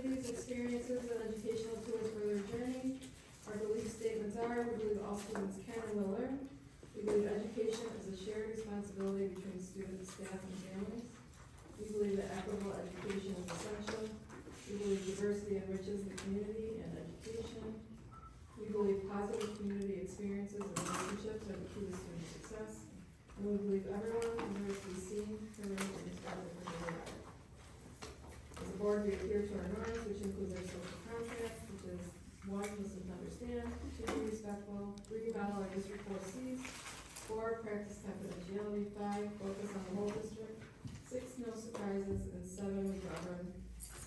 communities, experiences, and educational tools for their journey. Our belief statements are: we believe all students can and will learn. We believe education is a shared responsibility between students, staff, and families. We believe that equitable education is essential. We believe diversity enriches the community and education. We believe positive community experiences and relationships are the key to student success. And we believe everyone deserves to be seen, heard, and respected for who they are. As a board, we adhere to our norms, which includes our social contract, which is 1, listen to understand, 2, be respectful, 3, follow our district 4 Cs, 4, practice confidentiality, 5, focus on the whole district, 6, no surprises, and 7, we govern,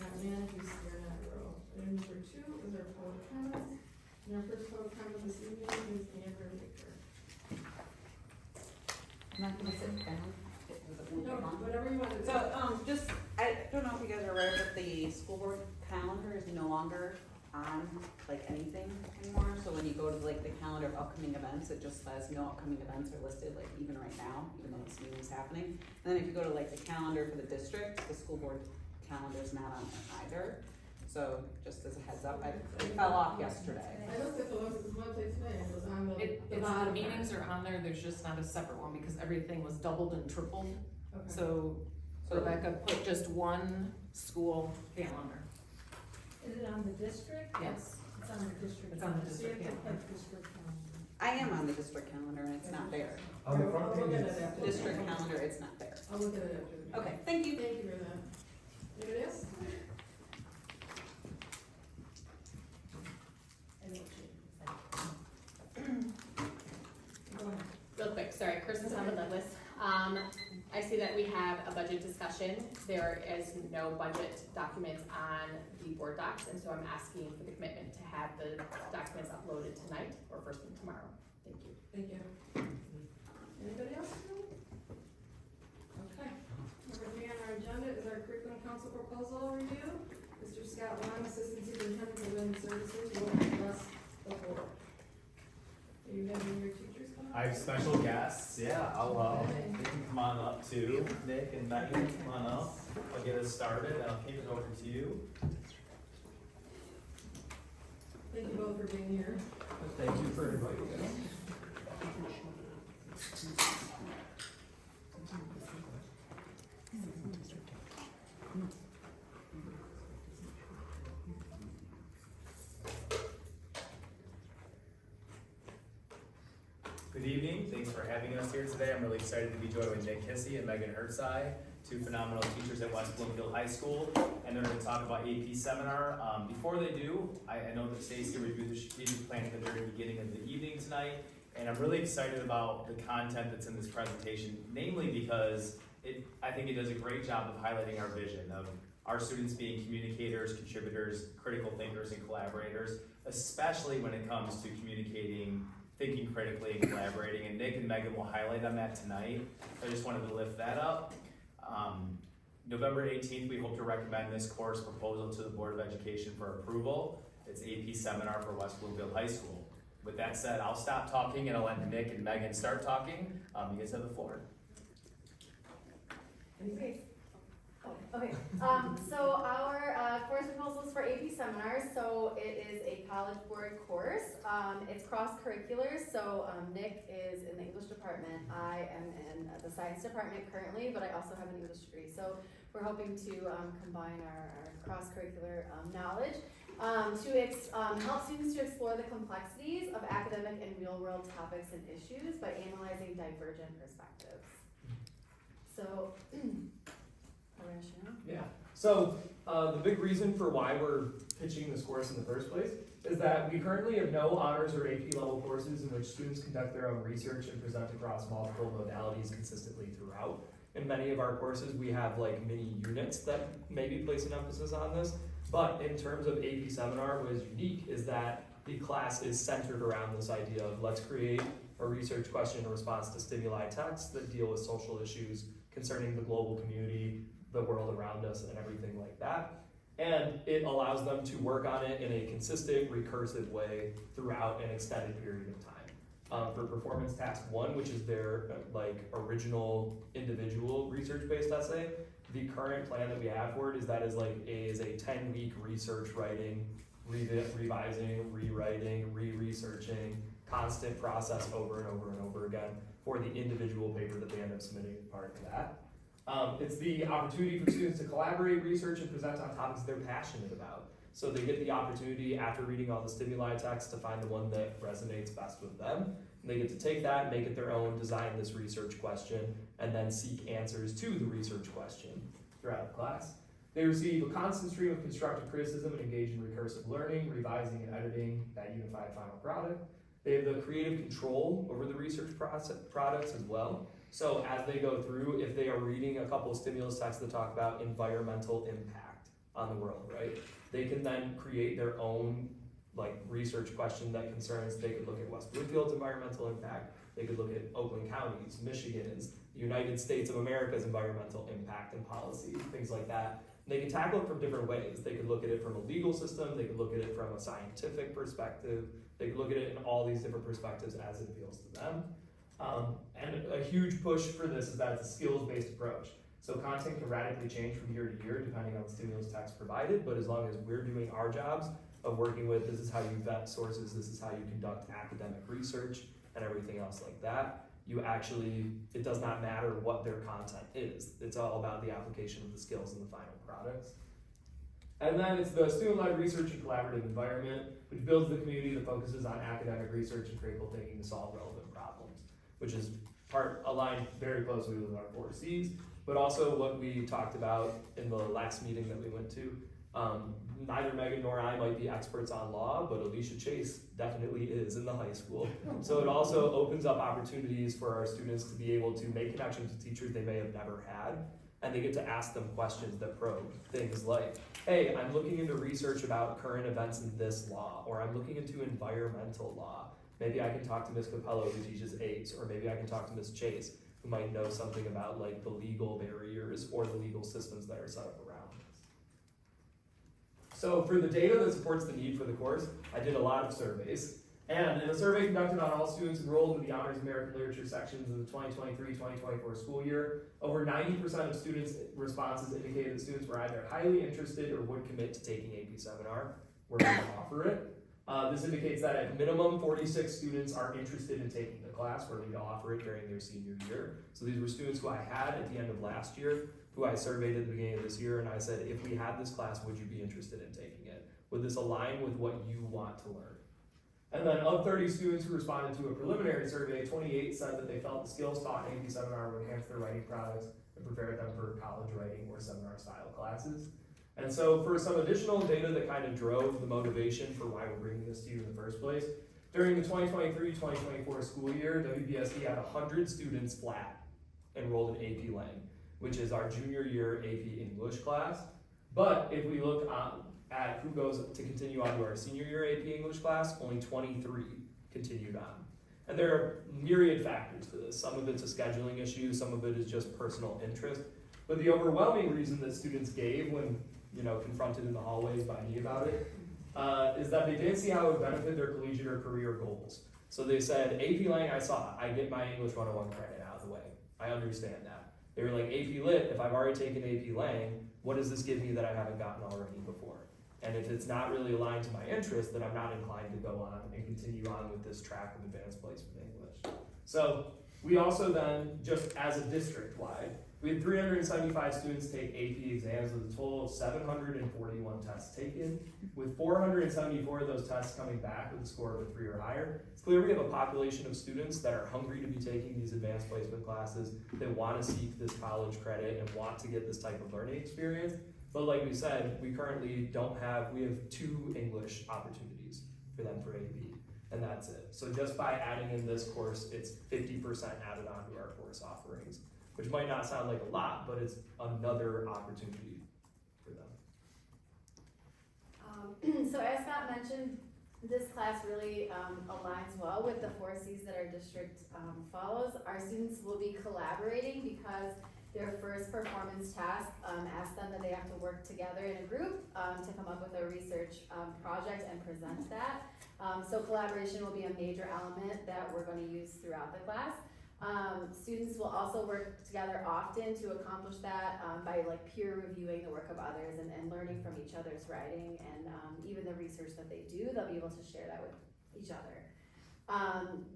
not manage, we steer, not row. And number 2 is our public comments, and our first public comment this evening is Amber Baker. I'm not gonna sit down. No, whatever you want to do. So, I don't know if you guys are aware, but the school board calendar is no longer on, like, anything anymore. So when you go to, like, the calendar of upcoming events, it just says no upcoming events are listed, like, even right now, even though this meeting's happening. And then if you go to, like, the calendar for the district, the school board calendar's not on there either. So, just as a heads up, it fell off yesterday. I looked at the website today, and it was on the The bottom. meetings are on there, there's just not a separate one because everything was doubled and tripled. Okay. So Rebecca put just one school calendar. Is it on the district? Yes. It's on the district. It's on the So you district have to calendar. put district calendar. I am on the district calendar and it's not there. On the front I'll look page, at it it's- after. The district calendar, it's not there. I'll look at it after the meeting. Okay, thank you. Thank you for that. There it is. Go ahead. Real quick, sorry, Kristen Thomas Douglas. I see that we have a budget discussion. There is no budget documents on the board docs, and so I'm asking for the commitment to have the documents uploaded tonight or first thing tomorrow. Thank you. Thank you. Anybody else? Okay. Number 3 on our agenda is our curriculum council proposal review. Mr. Scott Long, Assistant Superintendent of Women's Services, will address the board. Are you having your teachers come up? I have special guests, yeah, I'll, they can come on up too, Nick and Megan, come on up, I'll get us started, and I'll kick it over to you. Thank you both for being here. thank you for inviting us. Good evening, thanks for having us here today, I'm really excited to be joined with Nick Kissy and Megan Hertzai, 2 phenomenal teachers at West Bloomfield High School, and they're gonna talk about AP seminar. Before they do, I know that Stacy reviewed the strategic plan at the very beginning of the evening tonight, and I'm really excited about the content that's in this presentation, namely because I think it does a great job of highlighting our vision of our students being communicators, contributors, critical thinkers, and collaborators, especially when it comes to communicating, thinking critically, and collaborating, and Nick and Megan will highlight on that tonight. I just wanted to lift that up. November 18th, we hope to recommend this course proposal to the Board of Education for approval. It's AP seminar for West Bloomfield High School. With that said, I'll stop talking and I'll let Nick and Megan start talking. You guys have the floor. Okay, so our course proposals for AP seminars, so it is a college board course. It's cross-curricular, so Nick is in the English department. I am in the science department currently, but I also have an English degree. So we're hoping to combine our cross-curricular knowledge to help students to explore the complexities of academic and real-world topics and issues by analyzing divergent perspectives. So, Yeah, so the big reason for why we're pitching this course in the first place is that we currently have no honors or AP level courses in which students conduct their own research and present across multiple modalities consistently throughout. In many of our courses, we have like mini units that maybe place an emphasis on this, but in terms of AP seminar, what is unique is that the class is centered around this idea of let's create a research question in response to stimuli texts that deal with social issues concerning the global community, the world around us, and everything like that. And it allows them to work on it in a consistent, recursive way throughout an extended period of time. For performance task 1, which is their original individual research-based essay, the current plan that we have for it is that is a 10-week research writing, revising, rewriting, re-researching, constant process over and over and over again for the individual paper that they end up submitting as part of that. It's the opportunity for students to collaborate, research, and present on topics they're passionate about. So they get the opportunity after reading all the stimuli text to find the one that resonates best with them. And they get to take that, make it their own, design this research question, and then seek answers to the research question throughout the class. They receive a constant stream of constructive criticism and engage in recursive learning, revising and editing that unified final product. They have the creative control over the research products as well. So as they go through, if they are reading a couple of stimulus texts that talk about environmental impact on the world, right? They can then create their own research question that concerns, they could look at West Bloomfield's environmental impact, they could look at Oakland County's, Michigan's, the United States of America's environmental impact and policy, things like that. And they can tackle it from different ways. They could look at it from a legal system, they could look at it from a scientific perspective, they could look at it in all these different perspectives as it appeals to them. And a huge push for this is that it's a skills-based approach. So content can radically change from year to year depending on the stimulus text provided, but as long as we're doing our jobs of working with, this is how you vet sources, this is how you conduct academic research and everything else like that, it does not matter what their content is. It's all about the application of the skills in the final products. And then it's the student-led research and collaborative environment, which builds the community that focuses on academic research and critical thinking to solve relevant problems, which is aligned very closely with our 4 C's, but also what we talked about in the last meeting that we went to. Neither Megan nor I might be experts on law, but Alicia Chase definitely is in the high school. So it also opens up opportunities for our students to be able to make connections with teachers they may have never had, and they get to ask them questions that probe things like, hey, I'm looking into research about current events in this law, or I'm looking into environmental law. Maybe I can talk to Ms. Capello who teaches ACE, or maybe I can talk to Ms. Chase who might know something about the legal barriers or the legal systems that are set up around this. So for the data that supports the need for the course, I did a lot of surveys. And in a survey conducted on all students enrolled in the Honors American Literature sections of the 2023-2024 school year, over 90% of students' responses indicated that students were either highly interested or would commit to taking AP Seminar, where we offer it. This indicates that at minimum, 46 students are interested in taking the class where we offer it during their senior year. So these were students who I had at the end of last year, who I surveyed at the beginning of this year, and I said, if we had this class, would you be interested in taking it? Would this align with what you want to learn? And then of 30 students who responded to a preliminary survey, 28 said that they felt the skills taught in AP Seminar would enhance their writing products and prepare them for college writing or seminar style classes. And so for some additional data that kind of drove the motivation for why we're bringing this to you in the first place, during the 2023-2024 school year, WBSD had 100 students flat enrolled in AP Lang, which is our junior year AP English class. But if we look at who goes to continue on to our senior year AP English class, only 23 continued on. And there are myriad factors to this. Some of it's a scheduling issue, some of it is just personal interest. But the overwhelming reason that students gave when confronted in the hallways by me about it, is that they didn't see how it would benefit their collegiate or career goals. So they said, AP Lang, I get my English 101 credit out of the way. I understand that. They were like, AP Lit, if I've already taken AP Lang, what does this give me that I haven't gotten already before? And if it's not really aligned to my interest, then I'm not inclined to go on and continue on with this track of advanced placement English. So we also then, just as a district-wide, we had 375 students take AP exams with a total of 741 tests taken, with 474 of those tests coming back with a score of a 3 or higher. It's clear we have a population of students that are hungry to be taking these advanced placement classes, that want to seek this college credit and want to get this type of learning experience. But like we said, we currently we have 2 English opportunities for them for AP, and that's it. So just by adding in this course, it's 50% added onto our course offerings, which might not sound like a lot, but it's another opportunity for them. So as Scott mentioned, this class really aligns well with the 4 C's that our district follows. Our students will be collaborating because their first performance task asks them that they have to work together in a group to come up with a research project and present that. So collaboration will be a major element that we're going to use throughout the class. Students will also work together often to accomplish that by like peer reviewing the work of others and learning from each other's writing and even the research that they do, they'll be able to share that with each other.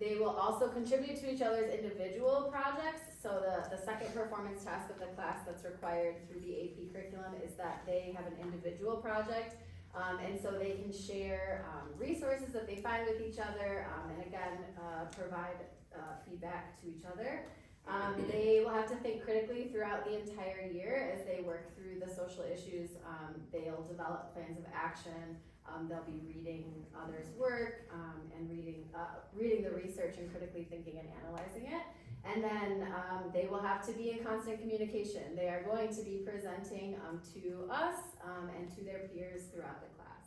They will also contribute to each other's individual projects. So the second performance task of the class that's required through the AP curriculum is that they have an individual project. And so they can share resources that they find with each other and again, provide feedback to each other. They will have to think critically throughout the entire year as they work through the social issues. They'll develop plans of action. They'll be reading others' work and reading the research and critically thinking and analyzing it. And then they will have to be in constant communication. They are going to be presenting to us and to their peers throughout the class.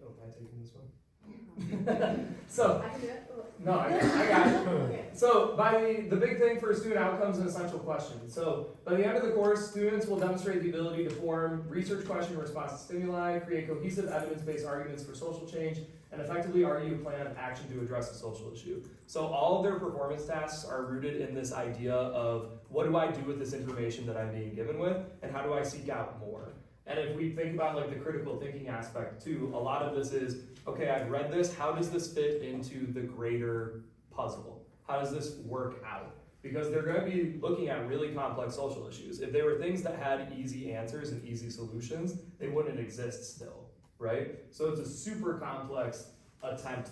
Oh, am I taking this one? So, I can do it. no, I got it. Okay. So, by the big thing for student outcomes and essential questions. So, by the end of the course, students will demonstrate the ability to form research question response to stimuli, create cohesive evidence-based arguments for social change, and effectively argue a plan of action to address a social issue. So, all of their performance tasks are rooted in this idea of what do I do with this information that I'm being given with, and how do I seek out more? And if we think about like the critical thinking aspect too, a lot of this is, okay, I've read this, how does this fit into the greater puzzle? How does this work out? Because they're going to be looking at really complex social issues. If they were things that had easy answers and easy solutions, they wouldn't exist still, right? So it's a super complex attempt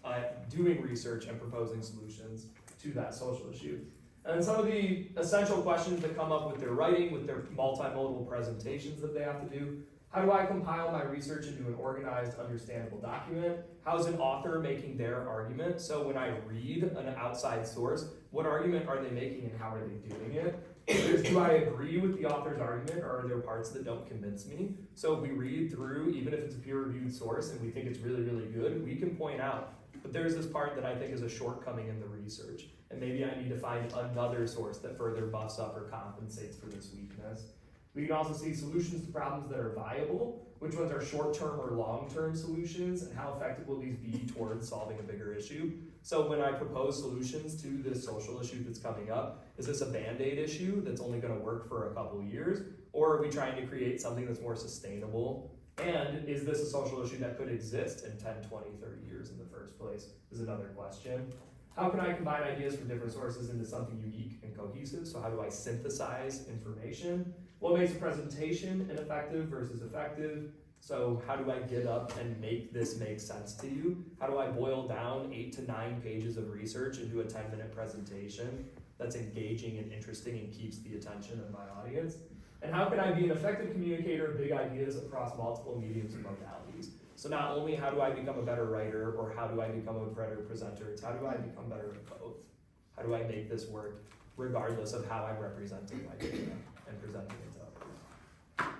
at doing research and proposing solutions to that social issue. And then some of the essential questions that come up with their writing, with their multimodal presentations that they have to do. How do I compile my research into an organized, understandable document? How's an author making their argument? So when I read an outside source, what argument are they making and how are they doing it? Do I agree with the author's argument or are there parts that don't convince me? So if we read through, even if it's a peer-reviewed source and we think it's really, really good, we can point out, but there's this part that I think is a shortcoming in the research. And maybe I need to find another source that further buffs up or compensates for this weakness. We can also see solutions to problems that are viable, which ones are short-term or long-term solutions, and how effective will these be towards solving a bigger issue. So when I propose solutions to this social issue that's coming up, is this a Band-Aid issue that's only gonna work for a couple years? Or are we trying to create something that's more sustainable? And is this a social issue that could exist in 10, 20, 30 years in the first place is another question. How can I combine ideas from different sources into something unique and cohesive? So how do I synthesize information? What makes a presentation ineffective versus effective? So how do I get up and make this make sense to you? How do I boil down 8 to 9 pages of research into a 10-minute presentation that's engaging and interesting and keeps the attention of my audience? And how can I be an effective communicator of big ideas across multiple mediums and modalities? So not only how do I become a better writer or how do I become a better presenter, it's how do I become better at both? How do I make this work regardless of how I'm representing my data and presenting it to others?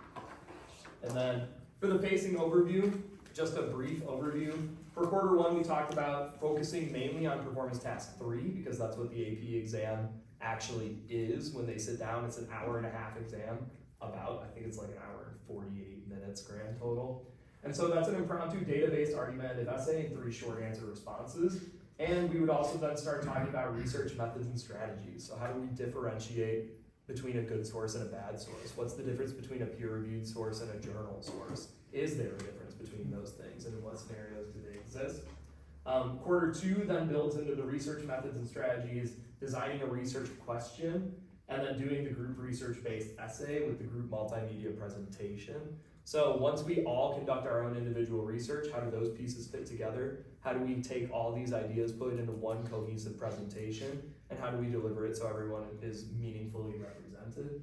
And then for the pacing overview, just a brief overview. For quarter one, we talked about focusing mainly on performance task 3 because that's what the AP exam actually is when they sit down. It's an hour-and-a-half exam about, I think it's like an hour and 48 minutes grand total. And so that's an impromptu data-based argumentative essay and 3 short answer responses. And we would also then start talking about research methods and strategies. So how do we differentiate between a good source and a bad source? What's the difference between a peer-reviewed source and a journal source? Is there a difference between those things and in what scenarios do they exist? Quarter 2 then builds into the research methods and strategies, designing a research question, and then doing the group research-based essay with the group multimedia presentation. So once we all conduct our own individual research, how do those pieces fit together? How do we take all these ideas, put it into one cohesive presentation, and how do we deliver it so everyone is meaningfully represented?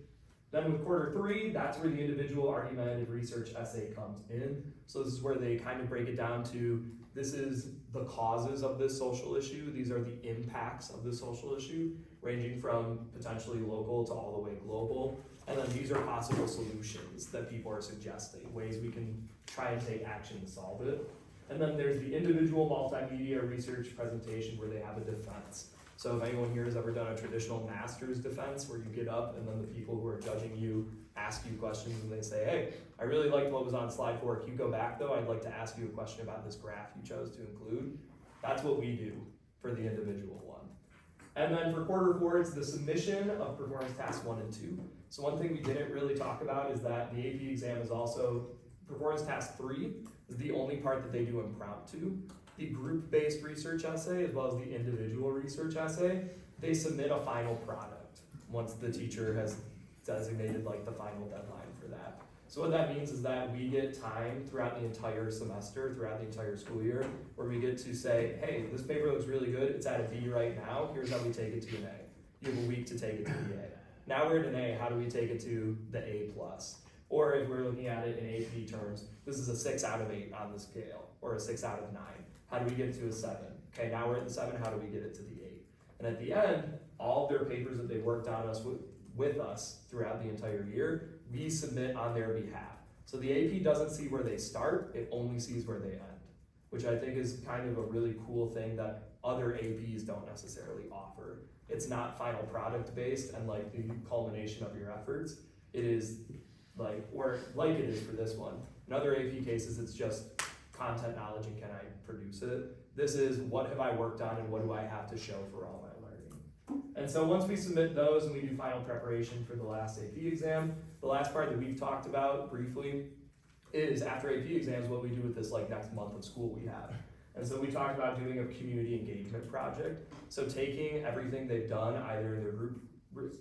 Then with quarter 3, that's where the individual argumentative research essay comes in. So this is where they kind of break it down to, this is the causes of this social issue, these are the impacts of this social issue, ranging from potentially local to all the way global. And then these are possible solutions that people are suggesting, ways we can try and take action to solve it. And then there's the individual multimedia research presentation where they have a defense. So if anyone here has ever done a traditional master's defense where you get up and then the people who are judging you ask you questions and they say, hey, I really liked what was on slide 4. Can you go back though? I'd like to ask you a question about this graph you chose to include. That's what we do for the individual one. And then for quarter four, it's the submission of performance tasks 1 and 2. So one thing we didn't really talk about is that the AP exam is also, performance task 3 is the only part that they do impromptu. The group-based research essay, as well as the individual research essay, they submit a final product once the teacher has designated like the final deadline for that. So what that means is that we get time throughout the entire semester, throughout the entire school year, where we get to say, hey, this paper looks really good, it's at a B right now, here's how we take it to an A. You have a week to take it to the A. Now we're at an A, how do we take it to the A+? Or if we're looking at it in AP terms, this is a 6 out of 8 on the scale, or a 6 out of 9. How do we get it to a 7? Okay, now we're at the 7, how do we get it to the 8? And at the end, all of their papers that they worked on with us throughout the entire year, we submit on their behalf. So the AP doesn't see where they start, it only sees where they end, which I think is kind of a really cool thing that other APs don't necessarily offer. It's not final product based and like the culmination of your efforts. It is like, or like it is for this one. In other AP cases, it's just content knowledge and can I produce it? This is what have I worked on and what do I have to show for all my learning? And so once we submit those and we do final preparation for the last AP exam, the last part that we've talked about briefly is after AP exams, what we do with this like next month of school we have. And so we talked about doing a community engagement project. So taking everything they've done, either in their group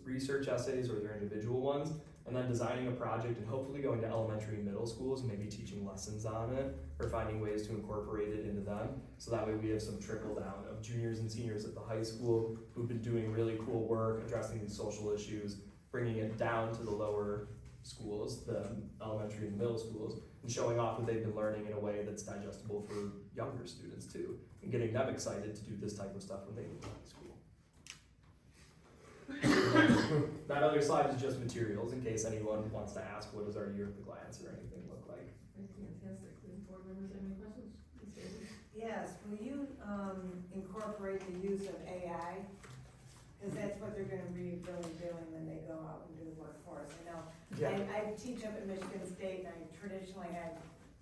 research essays or their individual ones, and then designing a project and hopefully going to elementary and middle schools and maybe teaching lessons on it or finding ways to incorporate it into them. So that way we have some trickle down of juniors and seniors at the high school who've been doing really cool work addressing these social issues, bringing it down to the lower schools, the elementary and middle schools, and showing off what they've been learning in a way that's digestible for younger students too, and getting them excited to do this type of stuff when they get to high school. That other slide is just materials in case anyone wants to ask what does our year at the glance or anything look like. Fantastic. Do board members have any questions? Ms. Davis? Yes, will you incorporate the use of AI? Because that's what they're gonna be really doing when they go out and do the workforce. I know, Yeah. I teach up at Michigan State and I traditionally had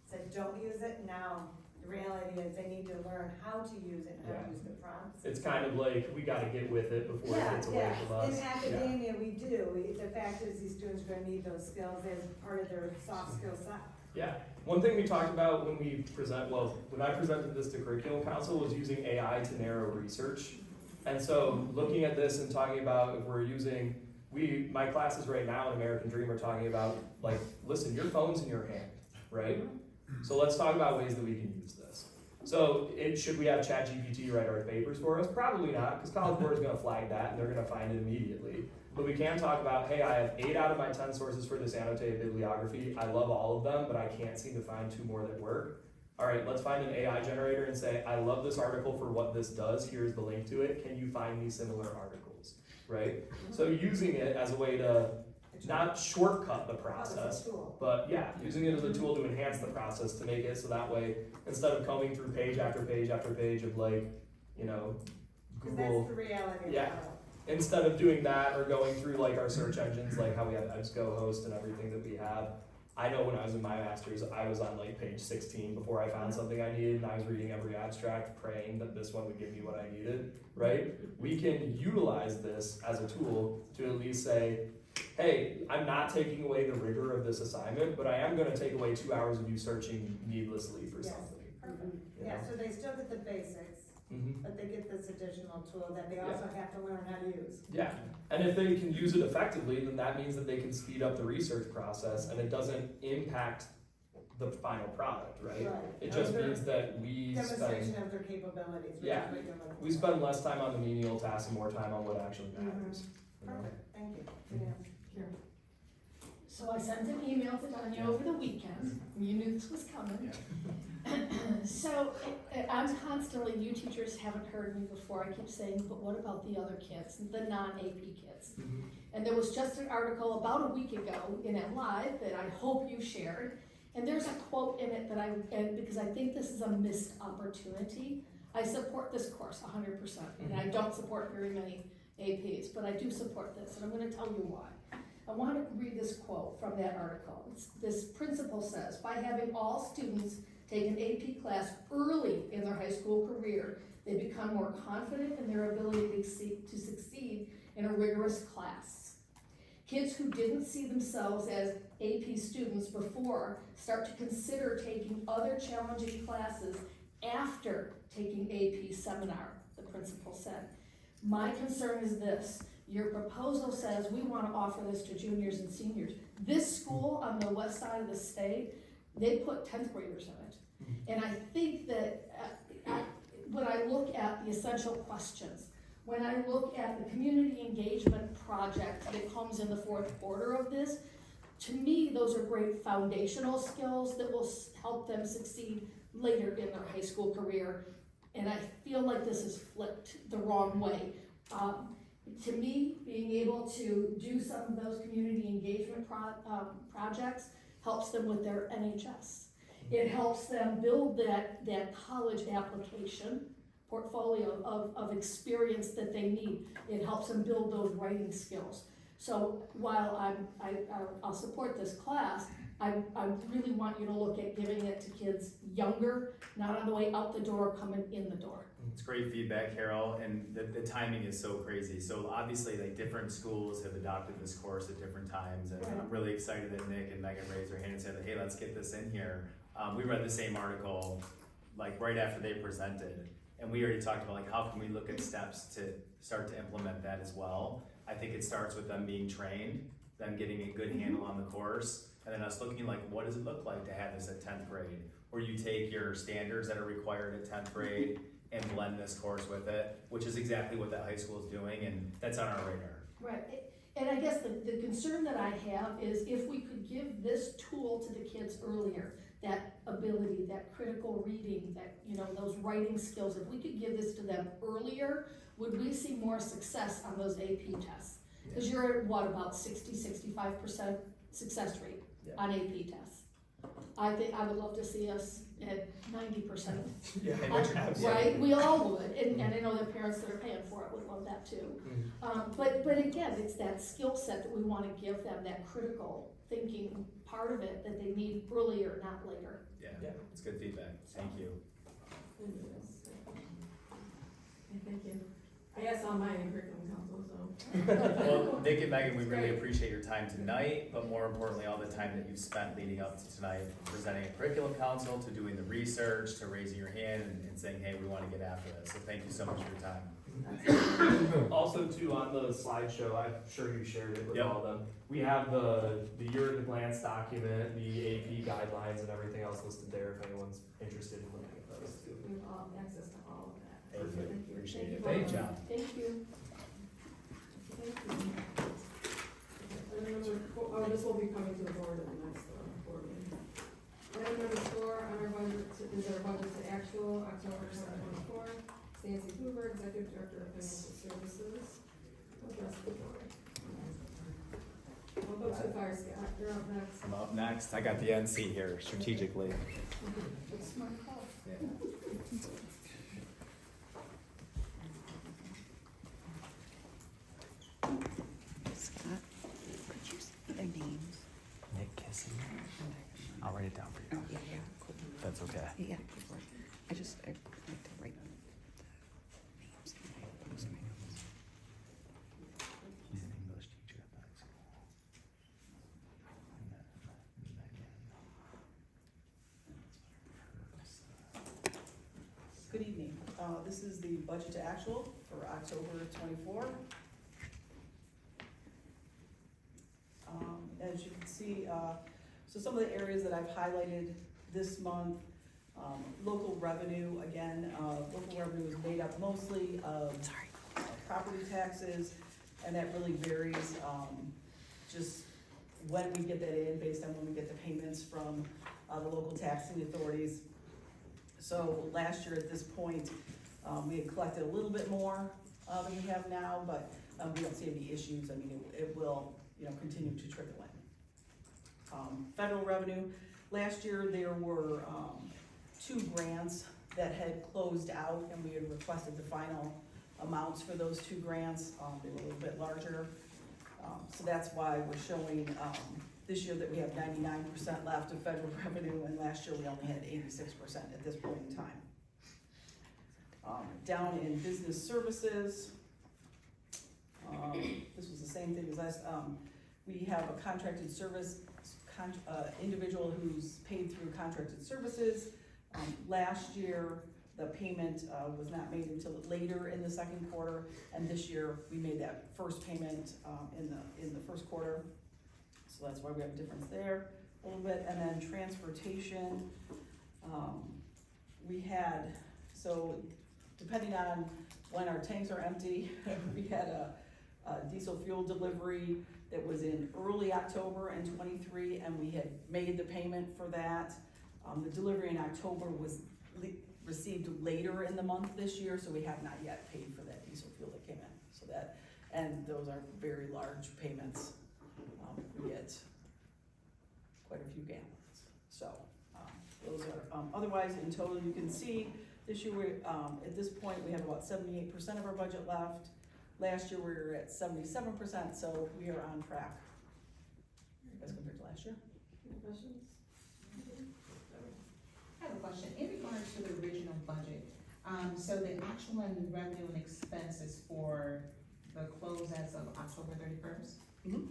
said, don't use it. Now, the reality is they need to learn how to use it and how to use the prompts. It's kind of like we gotta get with it before it gets away from us. In academia, we do. The fact is these students are gonna need those skills as part of their soft skill set. Yeah, one thing we talked about when when I presented this to Curriculum Council was using AI to narrow research. And so looking at this and talking about if we're using, my classes right now in American Dream are talking about like, listen, your phone's in your hand, right? So let's talk about ways that we can use this. So should we have ChatGPT write our papers for us? Probably not, because College Board is gonna flag that and they're gonna find it immediately. But we can talk about, hey, I have 8 out of my 10 sources for this annotated bibliography. I love all of them, but I can't seem to find 2 more that work. All right, let's find an AI generator and say, I love this article for what this does. Here's the link to it. Can you find me similar articles, right? So using it as a way to not shortcut the process, but yeah, using it as a tool to enhance the process to make it so that way, instead of combing through page after page after page of like, you know, Google. That's the reality of Yeah. it. Instead of doing that or going through like our search engines, like how we have EBSCO host and everything that we have, I know when I was in my master's, I was on like page 16 before I found something I needed, and I was reading every abstract, praying that this one would give me what I needed, right? We can utilize this as a tool to at least say, hey, I'm not taking away the rigor of this assignment, but I am gonna take away 2 hours of you searching needlessly for Yes. something. Perfect. You Yeah, know? so they still get the basics, but they get this additional tool that they also have to learn how to use. Yeah, and if they can use it effectively, then that means that they can speed up the research process and it doesn't impact the final product, right? It just means that we Demonstration spend, of their capabilities. which Yeah. is what you're looking we for. spend less time on the menial tasks and more time on what actually matters. You know? Perfect, thank you. Yeah. So I sent an email to Tanya over the weekend, you knew this was coming. So, I'm constantly, you teachers haven't heard me before, I keep saying, but what about the other kids, the non-AP kids? And there was just an article about a week ago in Live that I hope you shared, and there's a quote in it that because I think this is a missed opportunity. I support this course 100%, and I don't support very many APs, but I do support this, and I'm gonna tell you why. I want to read this quote from that article. This principal says, by having all students take an AP class early in their high school career, they become more confident in their ability to succeed in a rigorous class. Kids who didn't see themselves as AP students before start to consider taking other challenging classes after taking AP seminar, the principal said. My concern is this. Your proposal says we want to offer this to juniors and seniors. This school on the west side of the state, they put 10th graders in it. And I think that when I look at the essential questions, when I look at the community engagement project that comes in the fourth quarter of this, to me, those are great foundational skills that will help them succeed later in their high school career. And I feel like this is flipped the wrong way. To me, being able to do some of those community engagement projects helps them with their NHS. It helps them build that college application portfolio of experience that they need. It helps them build those writing skills. So while I'll support this class, I really want you to look at giving it to kids younger, not on the way out the door, coming in the door. It's great feedback, Carol, and the timing is so crazy. So obviously, like, different schools have adopted this course at different times, and Right. I'm really excited that Nick and Megan raised their hand and said, hey, let's get this in here. We read the same article, like, right after they presented, and we already talked about, like, how can we look at steps to start to implement that as well. I think it starts with them being trained, them getting a good handle on the course, and then us looking like, what does it look like to have this at 10th grade? Where you take your standards that are required at 10th grade and blend this course with it, which is exactly what that high school is doing, and that's on our radar. Right, and I guess the concern that I have is if we could give this tool to the kids earlier, that ability, that critical reading, that, you know, those writing skills, if we could give this to them earlier, would we see more success on those AP tests? Because you're at, what, about 60-65% success rate on AP tests. I think I would love to see us at 90%. Yeah, Right, we all would, and I know the parents that are paying for it would love that too. But again, it's that skill set that we wanna give them, that critical thinking part of it that they need earlier, not later. Yeah, it's good feedback, thank you. Thank you. I asked all mine in curriculum council, so. Well, Nick and Megan, we really appreciate your time tonight, but more importantly, all the time that you've spent leading up to tonight, presenting at curriculum council, to doing the research, to raising your hand and saying, hey, we wanna get after this, so thank you so much for your time. Also too, on the slideshow, I'm sure you shared it with Yep. all of them. We have the year at a glance document, the AP guidelines and everything else listed there if anyone's interested in looking at those too. We have all access to all of that. Perfect. Thank you. Appreciate Thank it. you Thank very you. much. Thank you. Thank you. Item number four, oh, this will be coming to the board at the next board meeting. Item number 4 on our budget is our budget to actual October 2024. Stancy Hoover, Executive Director of Financial Services. Address the board. We'll go too far, Scott. You're up next. I'm up next, I got the end seat here strategically. Smart call. Yeah. Scott, could you say their names? Nick Kissing. I'll write it down for you. Oh, yeah, cool. That's okay. Yeah, I like to write the names in my post my notes. She's an English teacher at that school. Good evening. This is the budget to actual for October 24. As you can see, so some of the areas that I've highlighted this month, local revenue, again, local revenue is made up mostly of property taxes, and that really varies just when we get that in, based on when we get the payments from the local taxing authorities. So last year at this point, we had collected a little bit more than we have now, but we don't see any issues. I mean, it will, continue to trickle in. Federal revenue, last year there were 2 grants that had closed out, and we had requested the final amounts for those 2 grants. They were a little bit larger, so that's why we're showing this year that we have 99% left of federal revenue, and last year we only had 86% at this point in time. Down in business services, this was the same thing as last, we have a contracted service, individual who's paid through contracted services. Last year, the payment, was not made until later in the second quarter, and this year, we made that first payment, in the first quarter. So that's why we have a difference there a little bit, and then transportation, we had, so depending on when our tanks are empty, we had a diesel fuel delivery that was in early October in '23, and we had made the payment for that. The delivery in October was received later in the month this year, so we have not yet paid for that diesel fuel that came in. So that, and those are very large payments. We get quite a few gallons. So those are, otherwise in total, you can see this year, at this point, we have about 78% of our budget left. Last year, we were at 77%, so we are on track as compared to last year. Any questions? I have a question. In regards to the original budget, so the actual and revenue and expenses for the close as of October 31st? Mhm.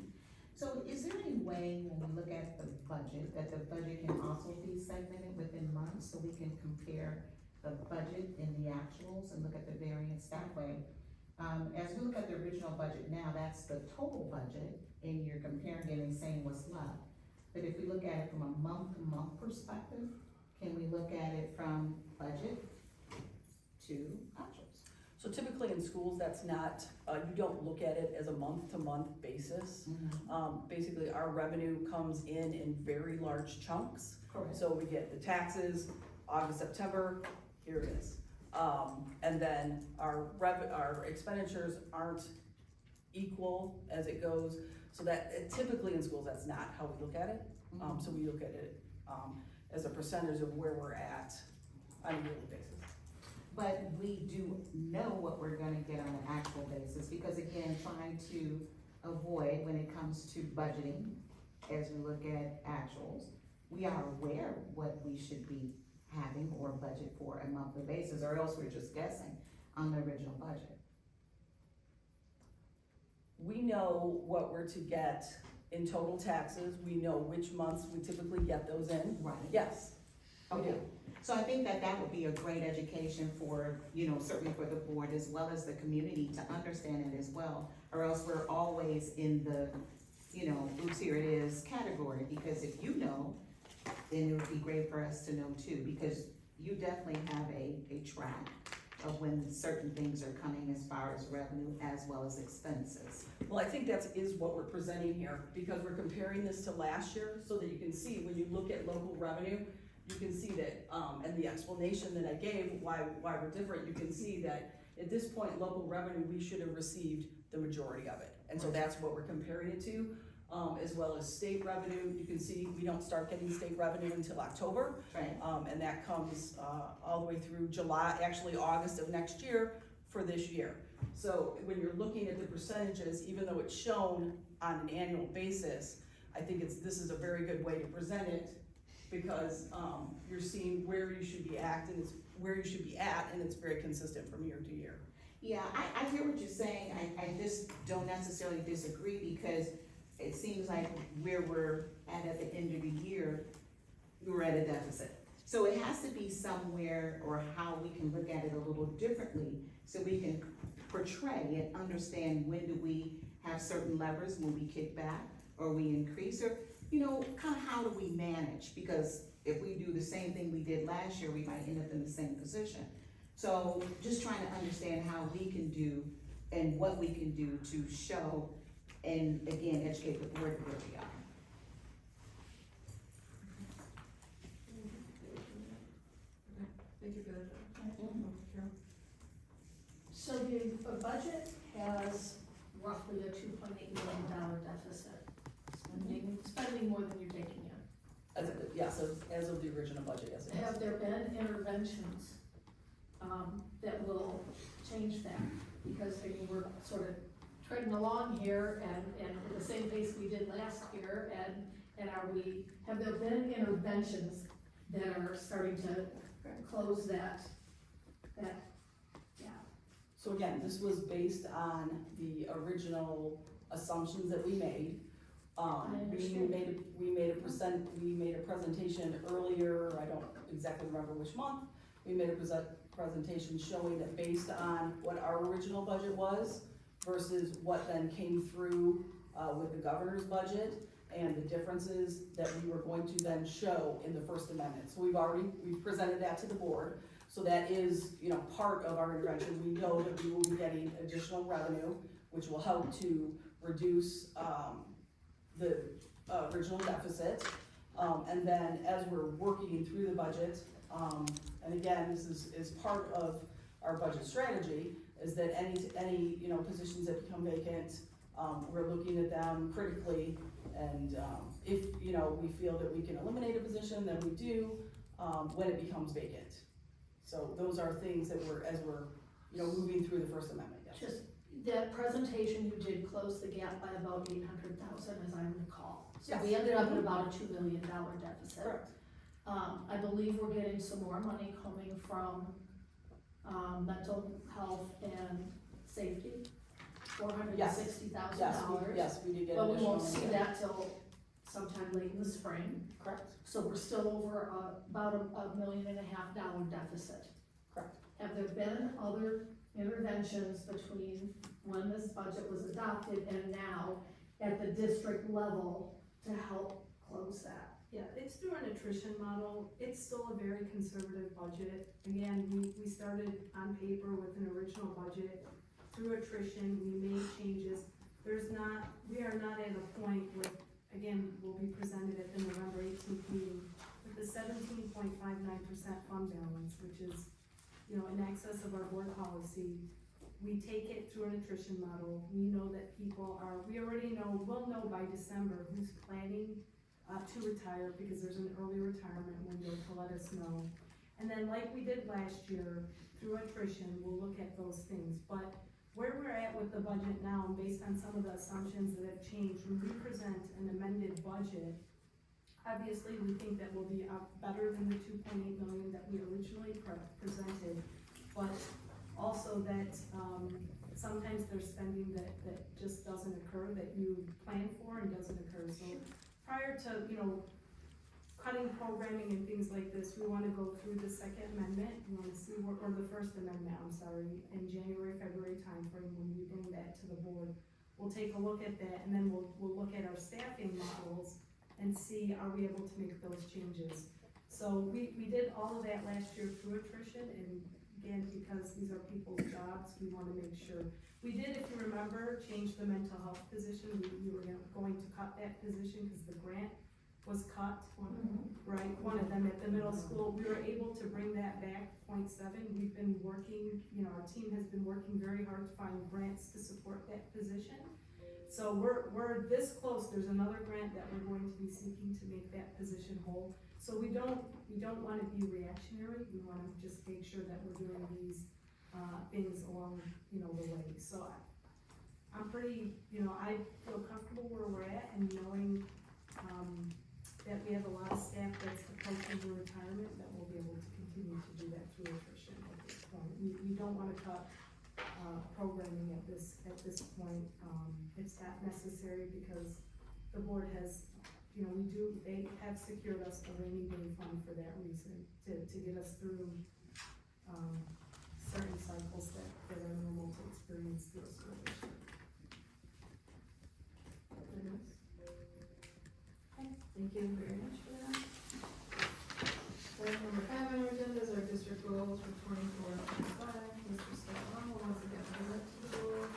So is there any way, when we look at the budget, that the budget can also be segmented within months, so we can compare the budget and the actuals and look at the variance that way? As we look at the original budget now, that's the total budget, and you're comparing it and saying what's left. But if we look at it from a month-to-month perspective, can we look at it from budget to actuals? So typically in schools, that's not, you don't look at it as a month-to-month basis. Basically, our revenue comes in very large chunks. Correct. So we get the taxes, August, September, here it is. And then our expenditures aren't equal as it goes. So that, typically in schools, that's not how we look at it. So we look at it, as a percentage of where we're at on a yearly basis. But we do know what we're gonna get on an actual basis, because again, trying to avoid when it comes to budgeting, as we look at actuals, we are aware what we should be having or budget for a monthly basis, or else we're just guessing on the original budget. We know what we're to get in total taxes. We know which months we typically get those in. Right. Yes. we Okay, do. so I think that that would be a great education for, you know, certainly for the board as well as the community to understand it as well, or else we're always in the, you know, oops, here it is category, because if you know, then it would be great for us to know too, because you definitely have a track of when certain things are coming as far as revenue as well as expenses. Well, I think that is what we're presenting here, because we're comparing this to last year, so that you can see, when you look at local revenue, you can see that, and the explanation that I gave, why we're different, you can see that at this point, local revenue, we should have received the majority of it. And so that's what we're comparing it to, as well as state revenue. You can see we don't start getting state revenue until October. Right. And that comes, all the way through July, actually August of next year for this year. So when you're looking at the percentages, even though it's shown on an annual basis, I think this is a very good way to present it, because, you're seeing where you should be at, and it's very consistent from year to year. Yeah, I hear what you're saying. I just don't necessarily disagree, because it seems like where we're at the end of the year, we're at a deficit. So it has to be somewhere, or how we can look at it a little differently, so we can portray and understand when do we have certain levers, when we kick back, or we increase, or, you know, kind of how do we manage? Because if we do the same thing we did last year, we might end up in the same position. So just trying to understand how we can do and what we can do to show and again, educate the board where we are. Thank you for that. Carol? So the budget has roughly a $2.8 million deficit, spending more than you're taking in. As of the original budget, yes. it is. Have there been interventions that will change that? Because I mean, we're sort of treading along here and at the same pace we did last year, And have there been interventions that are starting to close that gap? So again, this was based on the original assumptions that we made. I understand. We made a presentation earlier, I don't exactly remember which month. We made a presentation showing that based on what our original budget was versus what then came through, with the governor's budget and the differences that we were going to then show in the First Amendment. So we've presented that to the board. So that is, part of our intervention. We know that we will be getting additional revenue, which will help to reduce, the original deficit. And then as we're working through the budget, and again, this is part of our budget strategy, is that any positions that become vacant, we're looking at them critically, and if we feel that we can eliminate a position, then we do, when it becomes vacant. So those are things that as we're moving through the First Amendment, yes. Just that presentation, you did close the gap by about 800,000, as I recall. So we ended up at about a $2 million deficit. Correct. I believe we're getting some more money coming from, mental health and safety, $460,000. Yes, we did get But we additional won't see money. that till sometime late in the spring. Correct. So we're still over about $1.5 million deficit. Correct. Have there been other interventions between when this budget was adopted and now at the district level to help close that? Yeah, it's through an attrition model. It's still a very conservative budget. Again, we started on paper with an original budget. Through attrition, we made changes. We are not at a point with, again, will be presented at the November 18th meeting with the 17.59% fund balance, which is, in excess of our board policy. We take it through an attrition model. We know that we'll know by December who's planning to retire, because there's an early retirement window to let us know. And then like we did last year, through attrition, we'll look at those things. But where we're at with the budget now, and based on some of the assumptions that have changed, when we present an amended budget, obviously we think that will be better than the 2.8 million that we originally presented, but also that sometimes there's spending that just doesn't occur, that you plan for and doesn't occur. So prior to, cutting programming and things like this, we wanna go through the Second Amendment, we wanna see or the First Amendment, in January, February timeframe, when we bring that to the board. We'll take a look at that, and then we'll look at our staffing models and see, are we able to make those changes? So we did all of that last year through attrition, and again, because these are people's jobs, we wanna make sure. We did, if you remember, change the mental health position. We were going to cut that position because the grant was cut, right? One of them at the middle school. We were able to bring that back, 0.7. We've been working, our team has been working very hard to find grants to support that position. So we're this close. There's another grant that we're going to be seeking to make that position whole. So we don't want to be reactionary. We want to just make sure that we're doing these things along, the way. So I'm pretty, I feel comfortable where we're at, and knowing that we have a lot of staff that's approaching their retirement, that we'll be able to continue to do that through attrition at this point. We don't want to cut programming at this point. It's not necessary, because the board has, they have secured us a rainy day fund for that reason, to get us through certain cycles that are normal to experience through a school district. Thank you very much for that. Item number 5 on our agenda is our district goals for 24-25. Mr. Scott will once again present to the board.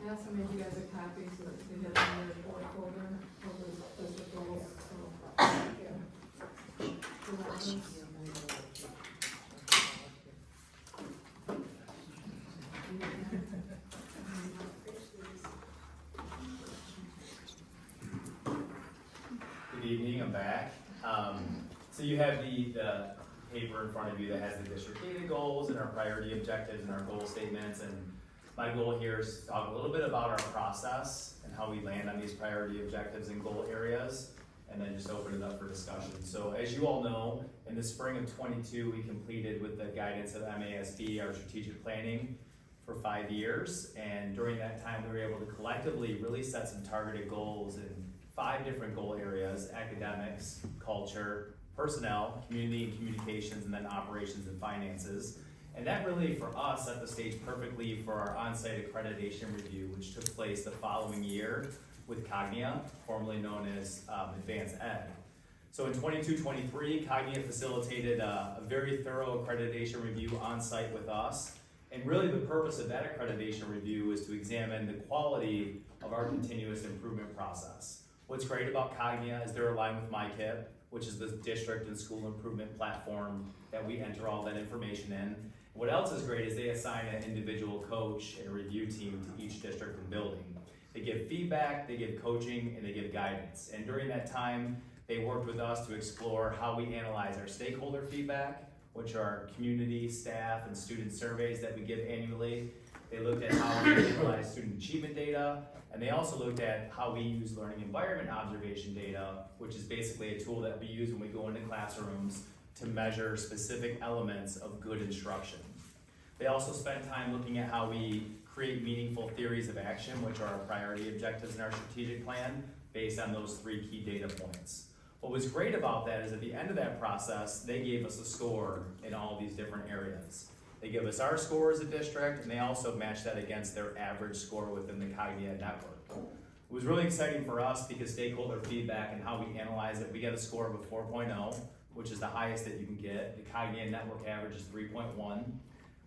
I also made you guys a copy so that you can have in your board folder of those district goals. So, thank you. Good evening, I'm back. So you have the paper in front of you that has the district data goals and our priority objectives and our goal statements. And my goal here is to talk a little bit about our process and how we land on these priority objectives and goal areas, and then just open it up for discussion. So as you all know, in the spring of '22, we completed with the guidance of MASD our strategic planning for 5 years, and during that time, we were able to collectively really set some targeted goals in 5 different goal areas: academics, culture, personnel, community and communications, and then operations and finances. And that really, for us, set the stage perfectly for our on-site accreditation review, which took place the following year with Cognia, formerly known as Advanced Ed. So in 22-23, Cognia facilitated a very thorough accreditation review on-site with us. And really the purpose of that accreditation review is to examine the quality of our continuous improvement process. What's great about Cognia is they're aligned with MyKIP, which is the district and school improvement platform that we enter all that information in. What else is great is they assign an individual coach and a review team to each district and building. They give feedback, they give coaching, and they give guidance. And during that time, they worked with us to explore how we analyze our stakeholder feedback, which are community, staff, and student surveys that we give annually. They looked at how we analyze student achievement data, and they also looked at how we use learning environment observation data, which is basically a tool that we use when we go into classrooms to measure specific elements of good instruction. They also spent time looking at how we create meaningful theories of action, which are our priority objectives in our strategic plan, based on those 3 key data points. What was great about that is at the end of that process, they gave us a score in all these different areas. They give us our score as a district, and they also match that against their average score within the Cognia network. It was really exciting for us because stakeholder feedback and how we analyze it, we get a score of a 4.0, which is the highest that you can get. The Cognia network average is 3.1.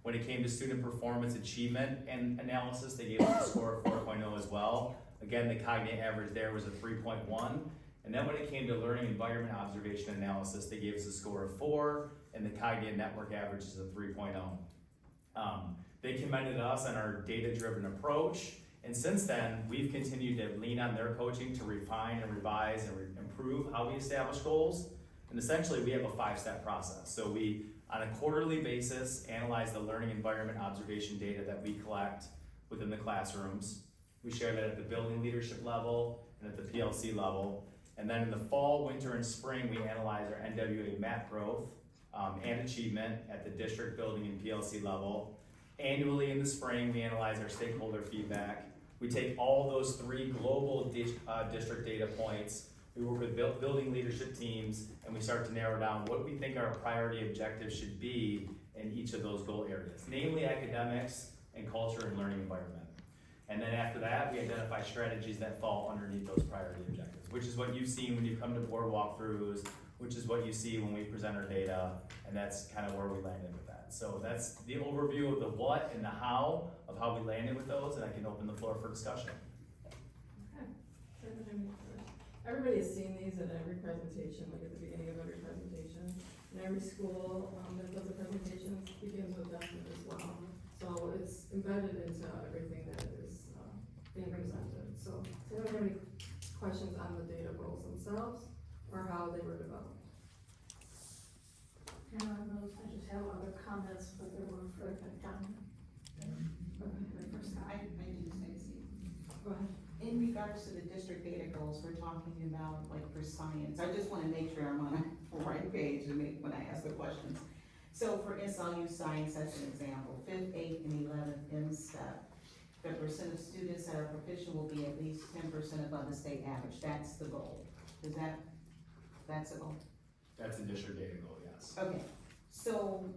When it came to student performance achievement and analysis, they gave us a score of 4.0 as well. Again, the Cognia average there was a 3.1. And then when it came to learning environment observation analysis, they gave us a score of 4, and the Cognia network average is a 3.0. They commended us on our data-driven approach, and since then, we've continued to lean on their coaching to refine and revise and improve how we establish goals. And essentially, we have a 5-step process. So we, on a quarterly basis, analyze the learning environment observation data that we collect within the classrooms. We share that at the building leadership level and at the PLC level. And then in the fall, winter, and spring, we analyze our NWA MAP growth and achievement at the district, building, and PLC level. Annually in the spring, we analyze our stakeholder feedback. We take all those 3 global district data points. We work with building leadership teams, and we start to narrow down what we think our priority objectives should be in each of those goal areas, namely academics and culture and learning environment. And then after that, we identify strategies that fall underneath those priority objectives, which is what you've seen when you come to board walkthroughs, which is what you see when we present our data, and that's kind of where we landed with that. So that's the overview of the what and the how of how we landed with those, and I can open the floor for discussion. Everybody has seen these in every presentation, like at the beginning of every presentation. And every school that does a presentation begins with that as well. So it's embedded into everything that is being presented. So do you have any questions on the data goals themselves or how they were developed? And on those, I just have other comments, but there were for John. I do, Stacy. Go ahead. In regards to the district data goals, we're talking about like for science. I just wanna make sure I'm on the right page when I ask the questions. So for instance, I'll use science as an example. 5th, 8th, and 11th MSTEP. The percent of students that are proficient will be at least 10% above the state average. That's the goal. That's the goal? That's a district data goal, yes. Okay, so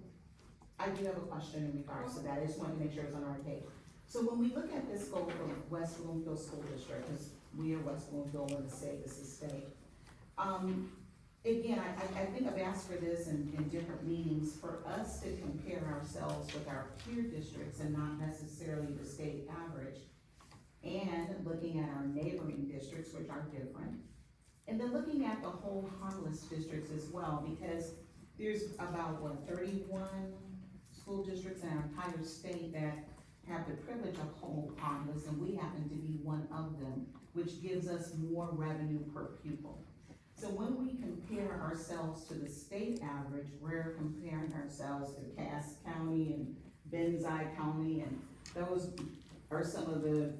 I do have a question in regards to that. I just wanted to make sure it's on our page. So when we look at this goal for West Bloomfield School District, because we are West Bloomfield and the state, this is state. Again, I think I've asked for this in different meetings, for us to compare ourselves with our peer districts and not necessarily the state average, and looking at our neighboring districts, which are different, and then looking at the whole harmless districts as well, because there's about, 31 school districts in our entire state that have the privilege of whole harmless, and we happen to be one of them, which gives us more revenue per pupil. So when we compare ourselves to the state average, we're comparing ourselves to Cass County and Benzie County, and those are some of the,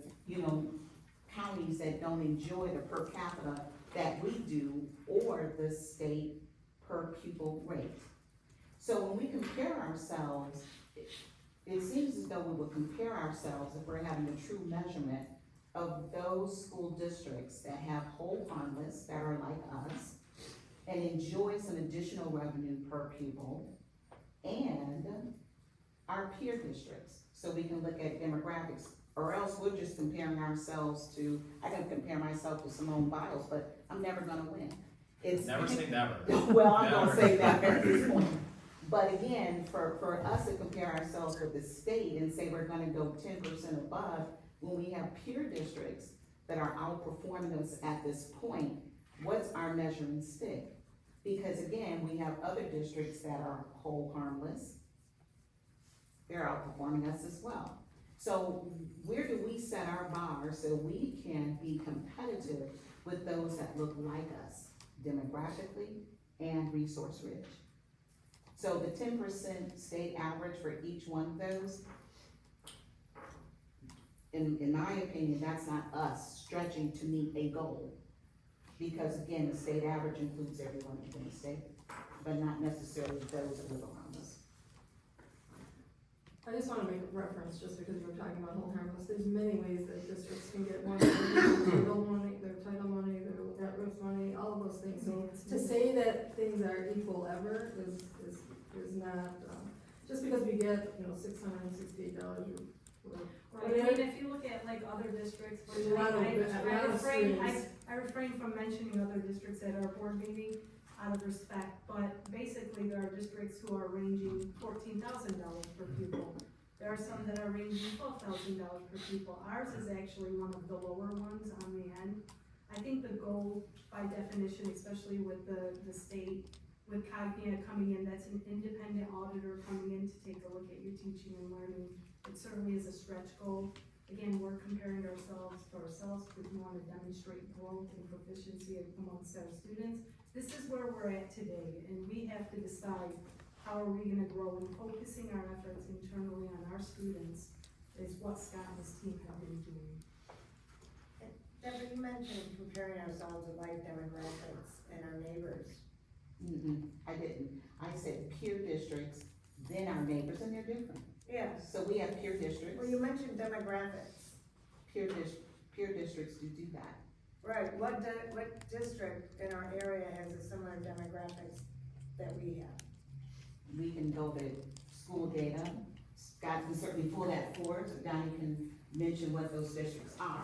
counties that don't enjoy the per capita that we do or the state per pupil rate. So when we compare ourselves, it seems as though we would compare ourselves if we're having a true measurement of those school districts that have whole harmless, that are like us, and enjoy some additional revenue per pupil, and our peer districts, so we can look at demographics, or else we're just comparing ourselves to, I can compare myself to Simone Biles, but I'm never gonna win. It's Never say never. well, I'm gonna Never. say that at this point. But again, for us to compare ourselves with the state and say we're gonna go 10% above, when we have peer districts that are outperforming us at this point, what's our measuring stick? Because again, we have other districts that are whole harmless. They're outperforming us as well. So where do we set our bar so we can be competitive with those that look like us demographically and resource rich? So the 10% state average for each one of those, in my opinion, that's not us stretching to meet a goal. Because again, the state average includes everyone within the state, but not necessarily those that live around us. I just wanna make a reference, just because we're talking about whole harmless, there's many ways that districts can get money, their title money, their at-risk money, all of those things. So to say that things are equal ever is not, just because we get, $668 Right, I mean, if you look at like other districts, which There's a lot of streams. I refrain from mentioning other districts at our board meeting out of respect, but basically there are districts who are ranging $14,000 per pupil. There are some that are ranging $12,000 per pupil. Ours is actually one of the lower ones on the end. I think the goal by definition, especially with the state, with Cognia coming in, that's an independent auditor coming in to take a look at your teaching and learning. It certainly is a stretch goal. Again, we're comparing ourselves to ourselves because we want to demonstrate growth and proficiency amongst our students. This is where we're at today, and we have to decide how are we gonna grow, and focusing our efforts internally on our students is what Scott and his team have been doing. Deborah, you mentioned comparing ourselves to like demographics and our neighbors. I didn't. I said peer districts, then our neighbors, and they're different. Yes. So we have peer districts. Well, you mentioned demographics. Peer districts do that. Right, what district in our area has a similar demographics that we have? We can go to school data. Scott can certainly pull that forward, so Donnie can mention what those districts are.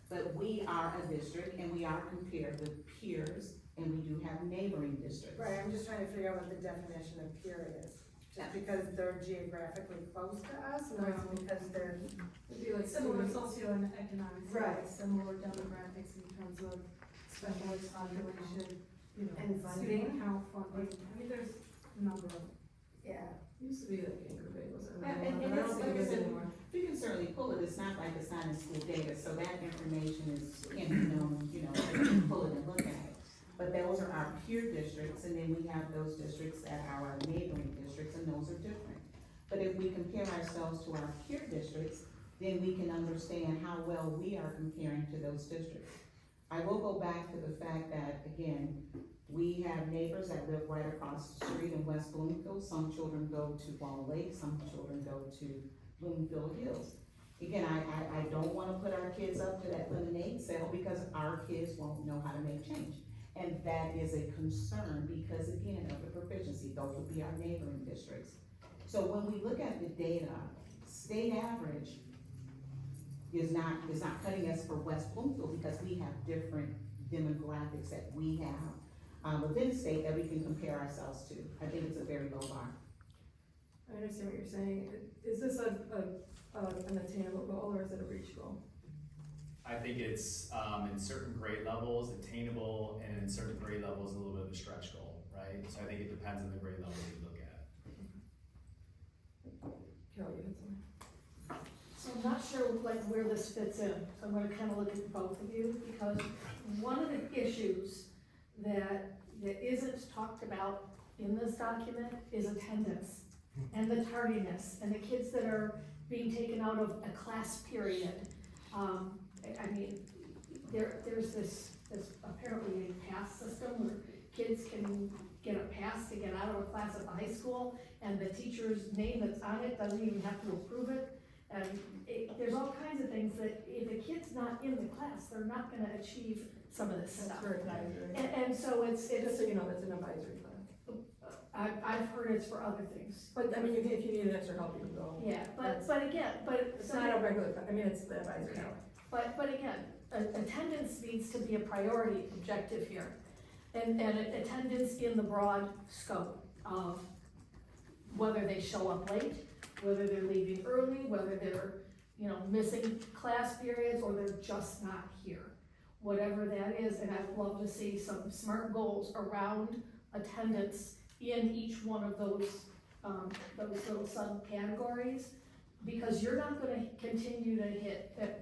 But we are a district and we are compared with peers, and we do have neighboring districts. Right, I'm just trying to figure out what the definition of peer is. Just because they're geographically close to us, or is it because they're It'd be like Similar students. socioeconomic, Right. similar demographics in terms of specialist population, And funding? student count, funding. I mean, there's a number of. Yeah. Used to be like Anchor Bay was it? And But I it's don't like think I it is said, anymore. we can certainly pull it. It's not like it's not in school data, so that information can be known, we can pull it and look at it. But those are our peer districts, and then we have those districts that are our neighboring districts, and those are different. But if we compare ourselves to our peer districts, then we can understand how well we are comparing to those districts. I will go back to the fact that, again, we have neighbors that live right across the street in West Bloomfield. Some children go to Wall Lake, some children go to Bloomfield Hills. Again, I don't wanna put our kids up to that lemonade sale because our kids won't know how to make change. And that is a concern because again, of the proficiency, those would be our neighboring districts. So when we look at the data, state average is not cutting us for West Bloomfield because we have different demographics that we have within the state that we can compare ourselves to. I think it's a very low bar. I understand what you're saying. Is this an attainable goal or is it a reach goal? I think it's, in certain grade levels attainable, and in certain grade levels a little bit of a stretch goal, right? So I think it depends on the grade level you look at. Carol, you had something? So I'm not sure where this fits in, so I'm gonna kind of look at both of you, because one of the issues that isn't talked about in this document is attendance and the tardiness and the kids that are being taken out of a class period. I mean, there's this apparently a pass system where kids can get a pass to get out of a class at the high school, and the teacher's name that's on it doesn't even have to approve it. And there's all kinds of things that if a kid's not in the class, they're not gonna achieve some of this stuff. That's for advisory. And so Just so you know, that's an advisory class. I've heard it's for other things. But, I mean, if you need extra help, you can go. Yeah, but again, It's not a regular, I mean, it's the advisory hour. But again, attendance needs to be a priority objective here. And attendance in the broad scope of whether they show up late, whether they're leaving early, whether they're, missing class periods, or they're just not here. Whatever that is, and I'd love to see some SMART goals around attendance in each one of those little subcategories, because you're not gonna continue to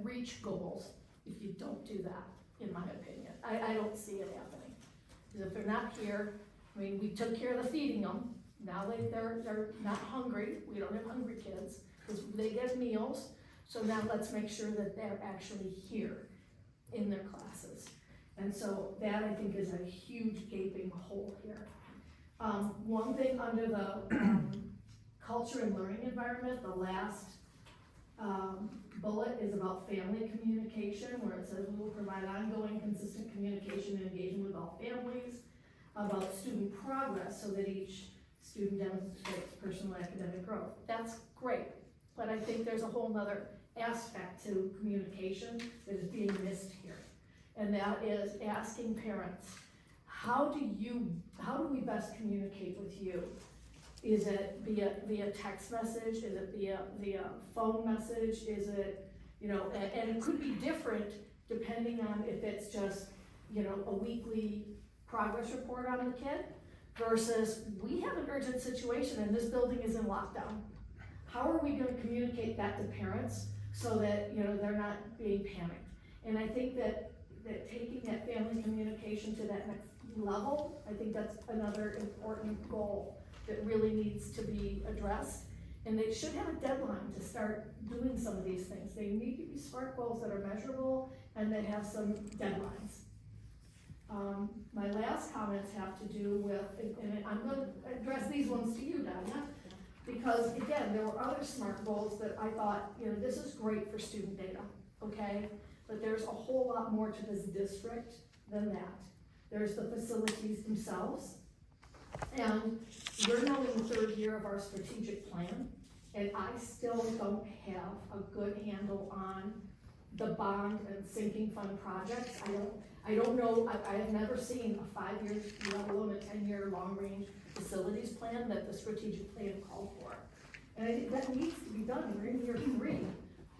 reach goals if you don't do that, in my opinion. I don't see it happening. Because if they're not here, I mean, we took care of the feeding them, now they're not hungry, we don't have hungry kids, because they get meals, so now let's make sure that they're actually here in their classes. And so that, I think, is a huge gaping hole here. One thing under the culture and learning environment, the last bullet is about family communication, where it says we will provide ongoing, consistent communication and engagement with all families, about student progress, so that each student demonstrates personal academic growth. That's great, but I think there's a whole nother aspect to communication that is being missed here. And that is asking parents, how do we best communicate with you? Is it via text message? Is it via phone message? Is it, and it could be different depending on if it's just, a weekly progress report on the kid versus we have an urgent situation and this building is in lockdown. How are we gonna communicate that to parents so that, they're not being panicked? And I think that taking that family communication to that next level, I think that's another important goal that really needs to be addressed. And they should have a deadline to start doing some of these things. They need to be SMART goals that are measurable and that have some deadlines. My last comments have to do with, and I'm gonna address these ones to you, Danya, because again, there were other SMART goals that I thought, this is great for student data, okay? But there's a whole lot more to this district than that. There's the facilities themselves, and we're now in the third year of our strategic plan, and I still don't have a good handle on the bond and sinking fund projects. I don't know, I have never seen a 5-year, let alone a 10-year long-range facilities plan that the strategic plan called for. And I think that needs to be done. We're in year 3.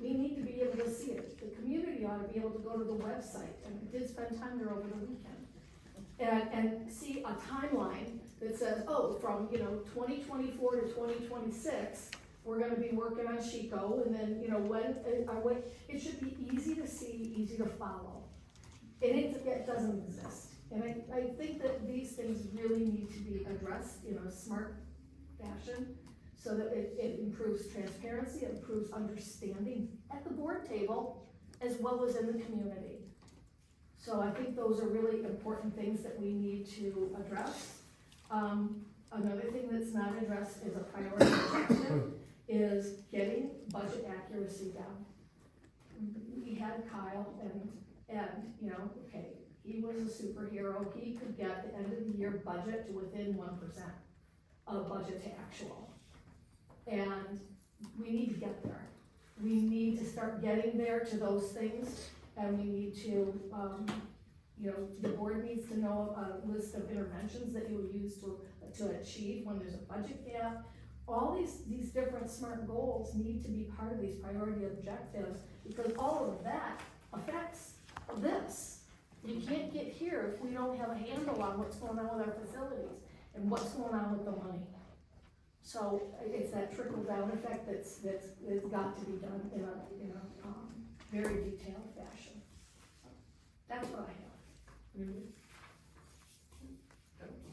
We need to be able to see it. The community ought to be able to go to the website, and I did spend time there over the weekend, and see a timeline that says, from 2024 to 2026, we're gonna be working on Chico, and then when it should be easy to see, easy to follow. And it doesn't exist. And I think that these things really need to be addressed in a SMART fashion, so that it improves transparency, it improves understanding at the board table, as well as in the community. So I think those are really important things that we need to address. Another thing that's not addressed as a priority objective is getting budget accuracy down. We had Kyle and okay, he was a superhero. He could get the end of the year budget to within 1% of budget to actual. And we need to get there. We need to start getting there to those things, and we need to, the board needs to know a list of interventions that you will use to achieve when there's a budget gap. All these different SMART goals need to be part of these priority objectives, because all of that affects this. You can't get here if we don't have a handle on what's going on with our facilities and what's going on with the money. So it's that trickle down effect that's got to be done in a very detailed fashion. That's what I have.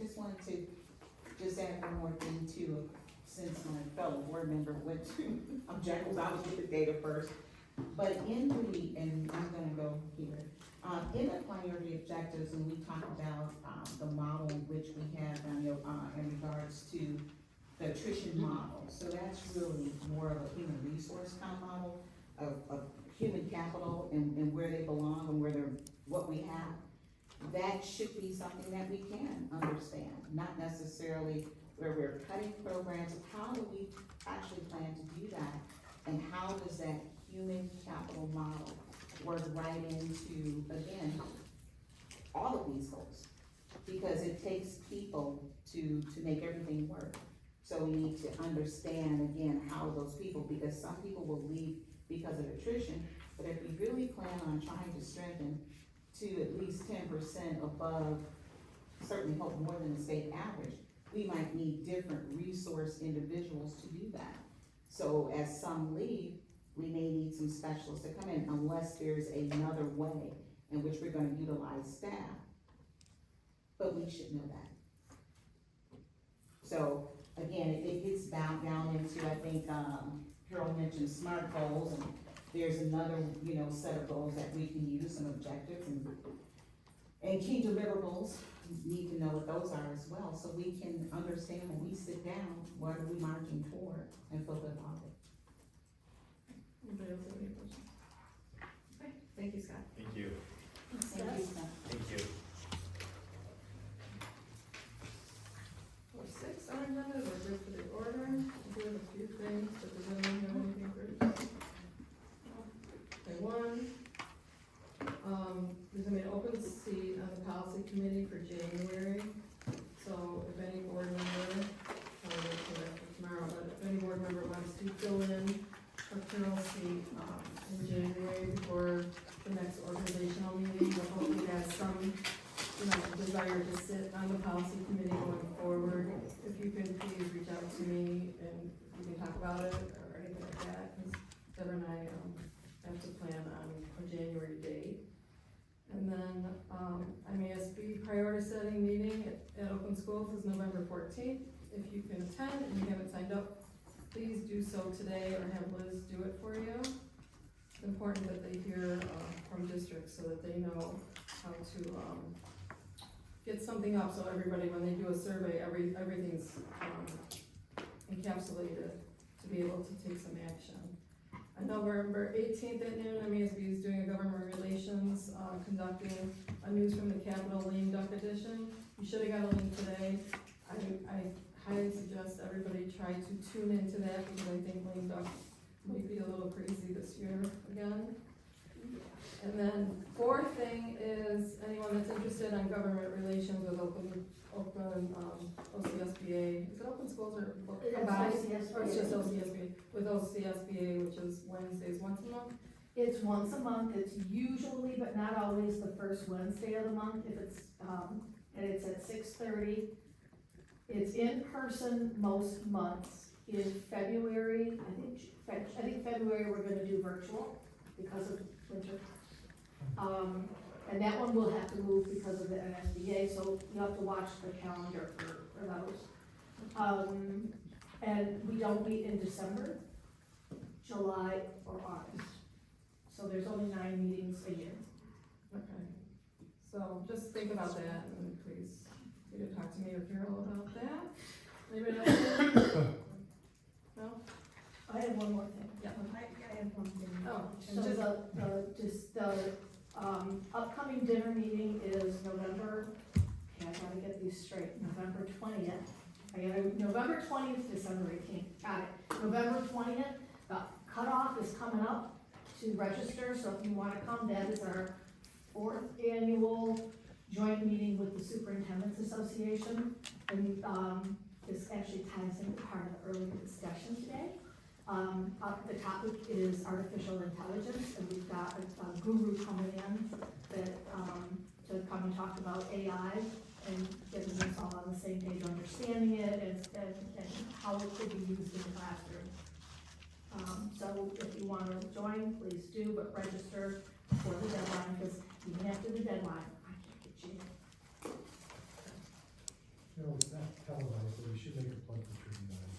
Just wanted to add one more thing too, since my fellow board member went to, I'm Jackals, I was with the data first. But and I'm gonna go here, In the priority objectives, and we talked about, the model which we have, in regards to the attrition model. So that's really more of a human resource kind of model of human capital and where they belong and where they're, what we have. That should be something that we can understand, not necessarily where we're cutting programs. How do we actually plan to do that? And how does that human capital model work right into, again, all of these goals? Because it takes people to make everything work. So we need to understand, again, how those people, because some people will leave because of attrition, but if we really plan on trying to strengthen to at least 10% above, certainly hope more than the state average, we might need different resource individuals to do that. So as some leave, we may need some specialists to come in unless there's another way in which we're gonna utilize staff. But we should know that. So again, it gets down into, I think, Harold mentioned SMART goals, and there's another, set of goals that we can use, some objectives and key deliverables. We need to know what those are as well, so we can understand when we sit down, what are we marching toward, and feel good about it. Anybody else have any questions? Okay, thank you, Scott. Thank you. Thank you, Scott. Thank you. For 6 on agenda, we're good for the order. We have a few things, but does anyone have anything for us? Okay, one, there's gonna be an open seat on the policy committee for January. So if any board member, I'll wait for that for tomorrow, but if any board member wants to fill in a Carol's seat, in January before the next organizational meeting, but hopefully has some, desire to sit on the policy committee going forward. If you can please reach out to me and we can talk about it or anything like that, because Deborah and I, have to plan on a January date. And then, MASB priority setting meeting at Open Schools is November 14th. If you can attend and you haven't signed up, please do so today or have Liz do it for you. It's important that they hear, from districts so that they know how to, get something up, so everybody, when they do a survey, everything's, encapsulated to be able to take some action. On November 18th at noon, MASB is doing a government relations, conducting a News from the Capitol lame duck edition. You should have got a link today. I highly suggest everybody try to tune into that, because I think lame duck might be a little crazy this year again. And then 4th thing is anyone that's interested in government relations with open OCSBA, is it Open Schools or combined? Or it's just OCSBA, with OCSBA, which is Wednesdays once a month? It's once a month, it's usually, but not always, the first Wednesday of the month, if it's, and it's at 6:30. It's in person most months. In February, I think February we're gonna do virtual because of winter. And that one will have to move because of the NSBA, so you have to watch the calendar for those. And we don't meet in December, July, or August. So there's only 9 meetings a year. Okay, so just think about that, and please, you can talk to me or Carol about that. Anybody else? No? I have one more thing. Yeah. I have one thing. Oh, So the upcoming dinner meeting is November, okay, I gotta get these straight, November 20th. November 20th, December 18th, got it. November 20th, the cutoff is coming up to register, so if you wanna come, that is our 4th annual joint meeting with the Superintendent's Association. And, this actually ties into part of the earlier discussion today. The topic is artificial intelligence, and we've got a guru coming in that, to come and talk about AI and getting us all on the same page, understanding it and how it could be used in the classroom. So if you want to join, please do, but register before the deadline, because even after the deadline, I can't get you in. No, it's not televised, but we should make a plug for Tribune Night.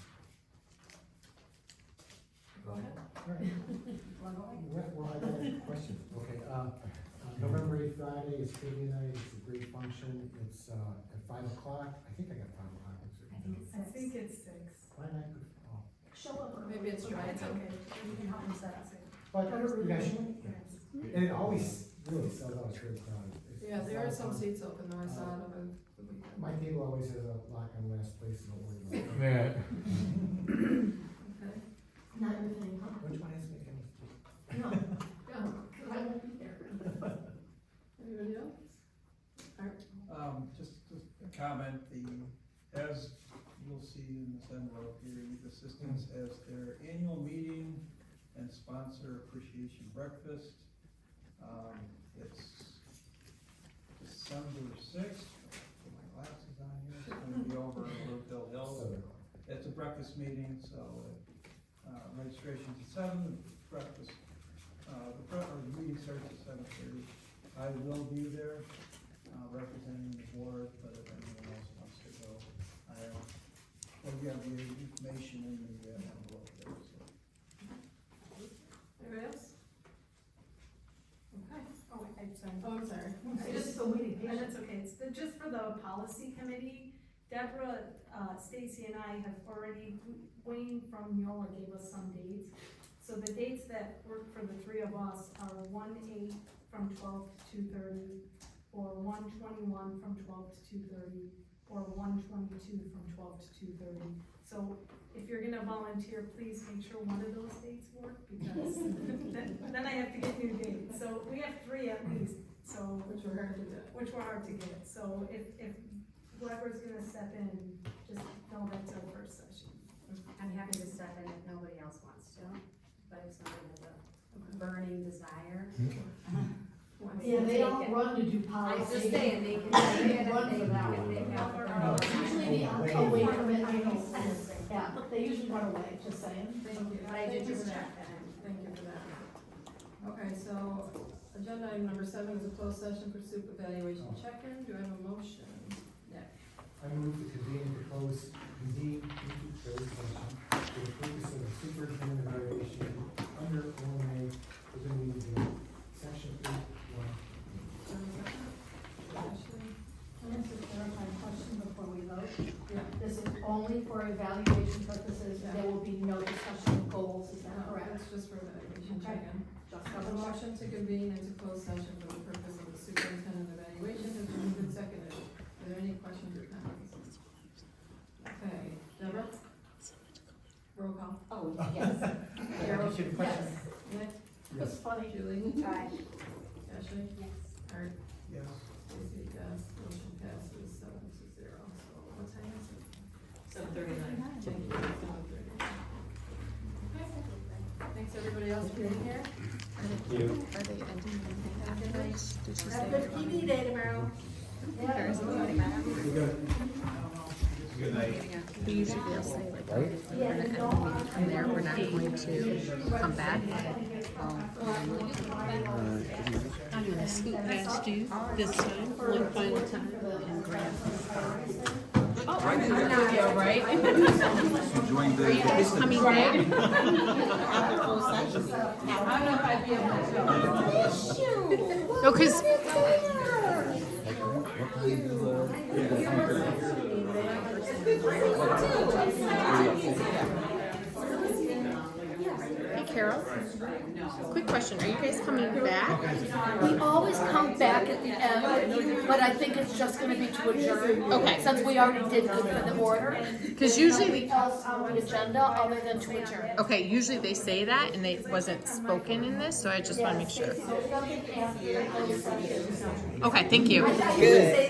Go ahead. All right. Well, I got a question. Okay, November 8th, Friday, it's trivia night, it's a great function, it's, at 5 o'clock, I think I got 5 o'clock. I think it's 6. Why not? Oh. Show up. Maybe it's Okay, right. it's okay, you can help me set it. But, you guys, and it always really sells out, it's very crowded. Yeah, there are some seats open though, I saw it over the weekend. My table always has a lock on last place, don't worry about it. Yeah. Okay. Not your thing, huh? Which one is making? No, no, 'cause I won't be there. Anybody else? Just a comment, as you'll see in this envelope here, youth assistants has their annual meeting and sponsor appreciation breakfast. It's December 6th, put my glasses on here, it's gonna be over at Roadkill Hills. It's a breakfast meeting, so, registration's at 7, breakfast, the meeting starts at 7:30. I will be there, representing the board, but if anyone else wants to go, well, you have the information in the envelope there, so. Anybody else? Okay. Oh, I'm sorry. Oh, I'm sorry. I just, so waiting, and it's okay, it's just for the policy committee, Deborah, Stacy and I have already, Wayne from Neola gave us some dates. So the dates that work for the three of us are 1/8 from 12 to 2:30, or 1/21 from 12 to 2:30, or 1/22 from 12 to 2:30. So if you're gonna volunteer, please make sure one of those dates work, because then I have to get new dates. So we have 3 at least, so. Which were hard to get. Which were hard to get, so if whoever's gonna step in, just know that's our first session. I'm happy to step in if nobody else wants to, but if somebody has a burning desire. Yeah, they don't run to do policy. I'm just saying, they can run for that if one. they have. Usually the away from it, I don't, yeah, they usually run away, just saying. Thank you. But I did just Thank you for check that. that. Thank you for that. Okay, so agenda item number 7 is a closed session for SUP evaluation check-in. Do I have a motion? Yeah. I move to convene the closed session for the purpose of the superintendent evaluation under Illinois Open Meeting Law, section 8:1. Ashley? Can I ask a clarifying question before we vote? Yeah. This is only for evaluation purposes, there will be no discussion of goals, is that No, correct? that's just for evaluation Okay. check-in. Just I have a motion to convene into closed session for the purpose of the superintendent evaluation. Has been moved and seconded. Are there any questions or comments? Okay, Deborah? Roll call. Oh, yes. Carol? Yes. Nick? That's funny. Julie? Aye. Ashley? Yes. Art? Yes. Stacy, yes. Motion passes 7-0. So what time is it? 7:39. Thank you. 7:30. Thanks everybody else for being here. Are they ending Have a good TV day tomorrow. Yeah. Good night. We usually they'll say like, Yeah, we're gonna end the meeting from there, we're not going to come back. I'm gonna scoot past you this time, one final time, and grab. Oh, I'm not video, right? Are you guys coming back? After closed session. I don't know if I'd be able to. No, cause hey Carol, quick question, are you guys coming back? We always come back at the end, but I think it's just gonna be to adjourn. Okay. Since we already did good for the order. Cause usually Nothing else on the agenda other than to adjourn. okay, usually they say that and it wasn't spoken in this, so I just wanna make sure. So nothing after the session. Okay, thank you. I thought you would say